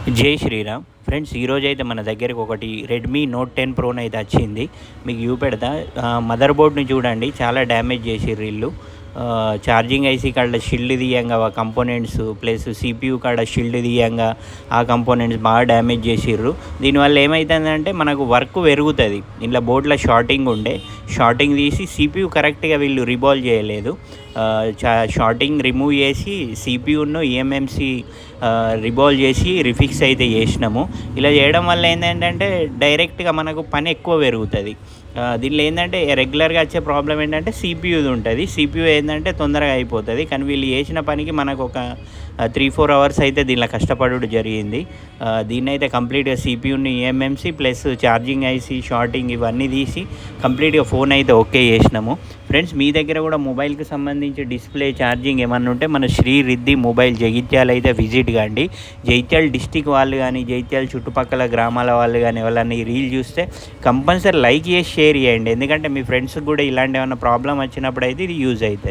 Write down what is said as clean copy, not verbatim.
జై శ్రీరామ్ ఫ్రెండ్స్, ఈరోజైతే మన దగ్గరకు ఒకటి రెడ్మీ నోట్ 10 ప్రోని అయితే వచ్చింది. మీకు చూపెడతా. మదర్ బోర్డ్ని చూడండి, చాలా డ్యామేజ్ చేసిర్రు వీళ్ళు. ఛార్జింగ్ ఐసీ కాడ షిల్డ్ తీయంగా కంపోనెంట్స్ ప్లస్ సిపియూ కాడ షిల్డ్ తీయంగా ఆ కంపోనెంట్స్ బాగా డ్యామేజ్ చేసిర్రు. దీనివల్ల ఏమవుతుందంటే మనకు వర్క్ పెరుగుతుంది. ఇంట్లో బోర్డులో షార్టింగ్ తీసి సిపియూ కరెక్ట్గా వీళ్ళు రిబాల్వ్ చేయలేదు. షార్టింగ్ రిమూవ్ చేసి సిపియూను ఈఎంఎంసి రిబాల్వ్ చేసి రిఫిక్స్ అయితే చేసినాము. ఇలా చేయడం వల్ల ఏంటంటే డైరెక్ట్గా మనకు పని ఎక్కువ పెరుగుతుంది. దీనిలో ఏంటంటే రెగ్యులర్గా వచ్చే ప్రాబ్లం ఏంటంటే సిపియూది ఉంటుంది. సిపియూ ఏంటంటే తొందరగా అయిపోతుంది, కానీ వీళ్ళు చేసిన పనికి మనకు ఒక 3-4 అవర్స్ అయితే దీనిలో కష్టపడుడు జరిగింది. దీన్ని అయితే కంప్లీట్గా సిపియూని EMMC plus charging IC shorting ఇవన్నీ తీసి కంప్లీట్గా ఫోన్ అయితే ఓకే చేసినాము. ఫ్రెండ్స్, మీ దగ్గర కూడా మొబైల్కి సంబంధించి డిస్ప్లే ఛార్జింగ్ ఏమన్నా ఉంటే మన శ్రీ రిద్ధి మొబైల్ జగిత్యాల అయితే విజిట్ కాండి. జగిత్యాల డిస్టిక్ వాళ్ళు కానీ జగిత్యాల చుట్టుపక్కల గ్రామాల వాళ్ళు కానీ ఎవరన్నా ఈ రీల్ చూస్తే కంపల్సరీ లైక్ చేసి షేర్ చేయండి. ఎందుకంటే మీ ఫ్రెండ్స్కి కూడా ఇలాంటి ఏమైనా ప్రాబ్లం వచ్చినప్పుడు అయితే ఇది యూజ్ అవుతుంది.